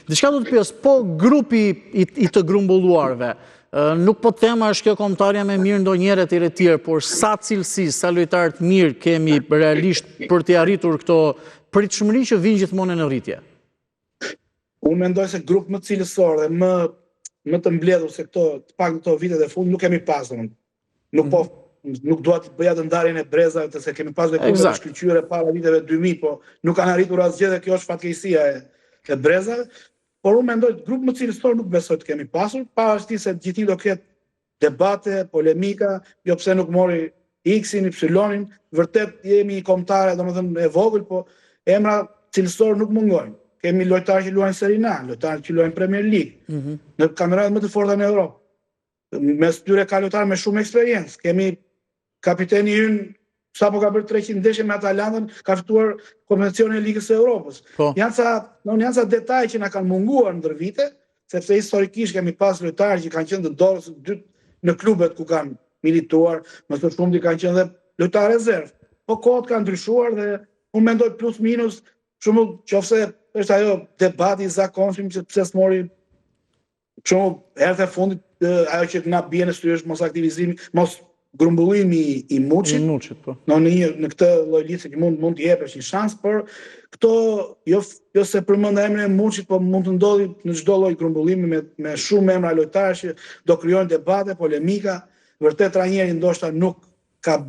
Diçka do të pyes, po grupi i të grumbulluarve, nuk po tema është kjo kombëtarja me mirë ndonjëherë etj etj, por sa cilësi, sa lojtarë të mirë kemi realisht për të arritur këto pritshmëri që vijnë gjithmonë në rritje? Unë mendoj se grup më cilësor dhe më të mbledhur se këto të pak këto vitet e fundit nuk kemi pasur. Nuk dua të bëja të ndarjen e brezave se kemi pasur grupe të shkëlqyre para viteve 2000, po nuk kanë arritur asgjë dhe kjo është fatkeqësia e brezave. Por unë mendoj grup më cilësor nuk besoj të kemi pasur, pavarësisht se gjithë do ketë debate, polemika, jo pse nuk mori X-in, Y-in, vërtet jemi kombëtare, domethënë e vogël, po emra cilësor nuk mungojnë. Kemi lojtarë që luajnë Serie A, lojtarë që luajnë Premier League, në kampionatet më të forta në Europë. Mes tyre ka lojtarë me shumë eksperiencë. Kemi kapiteni ynë, sapo ka bërë 300 ndeshje me Atalantën, ka fituar kompeticionin e Ligës së Evropës. Janë ca detaje që na kanë munguar ndër vite, sepse historikisht kemi pas lojtarë që kanë qenë të dorës së dytë në klubet ku kanë milituar, më së shumti kanë qenë dhe lojtarë rezervë. Po kohët kanë ndryshuar dhe unë mendoj plus minus, shumë qofse është ajo debati i zakonshëm që pse s'mori shumë herët e fundit ajo që na bie në sy është mos aktivizimi, mos grumbullimi i Muçit. Në këtë lloj lidhje që mund të jepesh një shans, por këto jo se përmend emrin e Muçit, po mund të ndodhi në çdo lloj grumbullimi me shumë emra lojtarë që do krijojnë debate, polemika. Vërtet Ranieri ndoshta nuk ka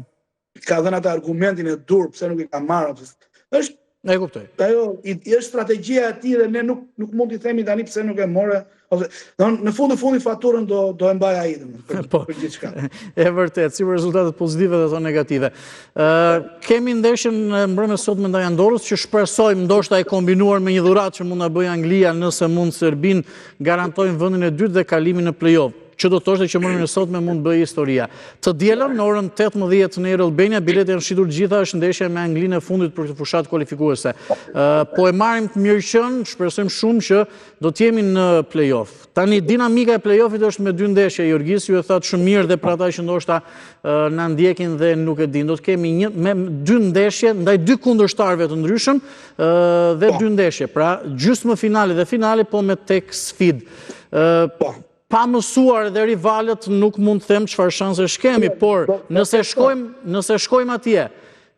dhënë atë argumentin e dur pse nuk i ka marrë. Është e kuptoj. Ajo është strategjia e tij dhe ne nuk mund t'i themi tani pse nuk e morë. Në fundit faturën do e mbaj ai për gjithçka. E vërtet, si për rezultatet pozitive dhe ato negative. Kemi ndeshjen mbrëmje sot me ndaj Andorrës që shpresojmë ndoshta e kombinuar me një dhuratë që mund ta bëjë Anglia nëse mund Serbin garantojnë vendin e dytë dhe kalimin në play-off. Që do të thoshte që mbrëmjen e sotme mund bëjë historia. Të dielën në orën 18 në Air Albania biletet janë shitur gjitha, është ndeshja me Anglinë e fundit për këtë fushatë kualifikuese. Po e marrim të mirëqen, shpresojmë shumë që do të jemi në play-off. Tani dinamika e play-offit është me 2 ndeshje, Jorgis ju e thatë shumë mirë dhe për ata që ndoshta na ndjekin dhe nuk e dinë. Do të kemi me 2 ndeshje ndaj 2 kundërshtarëve të ndryshëm dhe 2 ndeshje. Pra gjysmë finale dhe finale po me tek sfidë. Pa mësuar dhe rivalët nuk mund të them çfarë shansesh kemi, por nëse shkojmë atje,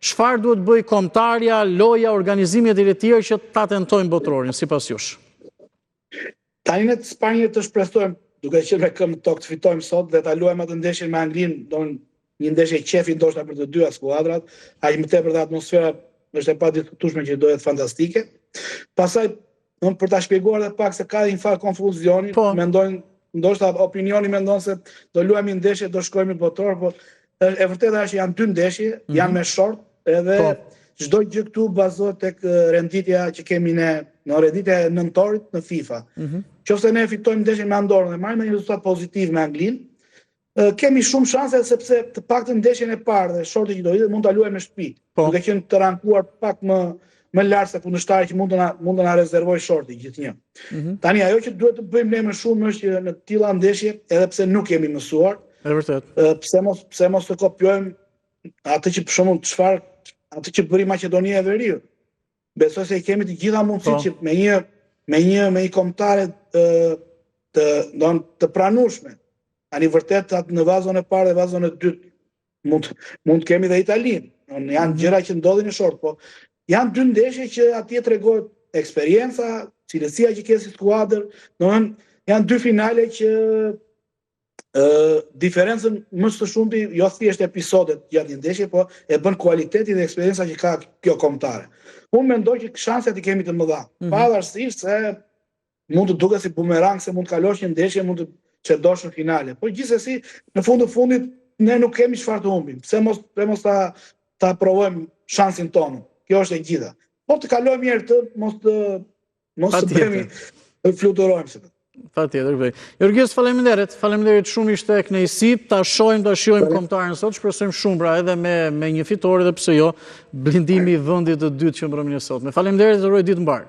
çfarë duhet bëj kombëtarja, loja, organizimi etj që ta tentojmë botrorin sipas jush? Tani ne të Spanjë të shpresojmë, duke qenë me këmbë tokë të fitojmë sot dhe ta luajmë atë ndeshjen me Anglinë, një ndeshje qefi ndoshta për të dyja skuadrat, aq më tepër dhe atmosfera është e padiskutueshme që do jetë fantastike. Pastaj, për ta shpjeguar edhe pak se ka një far konfuzioni, mendojnë ndoshta opinioni mendon se do luajmë një ndeshje, do shkojmë në botror, po e vërteta është që janë 2 ndeshje, janë me short, edhe çdo gjë këtu bazohet tek renditja që kemi ne, në renditja e nëntorit në FIFA. Qofse ne fitojmë ndeshjen me Andorrën dhe marrim një rezultat pozitiv me Anglinë, kemi shumë shanse sepse të paktën ndeshjen e parë dhe shorti që do hitet mund ta luajmë në shtëpi, duke qenë të rankuar pak më lart se kundërshtari që mund të na rezervoj shorti gjithnjë. Tani ajo që duhet të bëjmë ne më shumë është që në të tilla ndeshje, edhe pse nuk jemi mësuar, pse mos të kopjojmë atë që për shembull atë që bëri Maqedonia e Veriut. Besoj se kemi të gjitha mundësitë që me një kombëtare të pranueshme. Tani vërtet në vazon e parë dhe vazon e dytë mund kemi dhe Italinë. Janë gjëra që ndodhin në short, po janë 2 ndeshje që atje tregohet eksperienca, cilësia që ke si skuadër, janë 2 finale që diferencën më së shumti jo thjesht episodet gjatë një ndeshje, po e bën kualiteti dhe eksperienca që ka kjo kombëtare. Unë mendoj që shanset i kemi të mëdha, pavarësisht se mund të duket si bumerang se mund të kalosh një ndeshje, mund të çedosh në finale. Por gjithsesi, në fundit ne nuk kemi çfarë të humbim. Pse mos ta provojmë shansin tonë. Kjo është e gjitha. Po të kalojmë mirë të mos të bëhemi të fluturojmë se. Patjetër. Jorgis, faleminderit shumë, ishte kënaqësi ta shijojmë kombëtarin sot, shpresojmë shumë pra edhe me një fitore dhe pse jo blindimi i vendit të dytë që mbrëmjen e sotme. Faleminderit dhe uroj ditë mbar.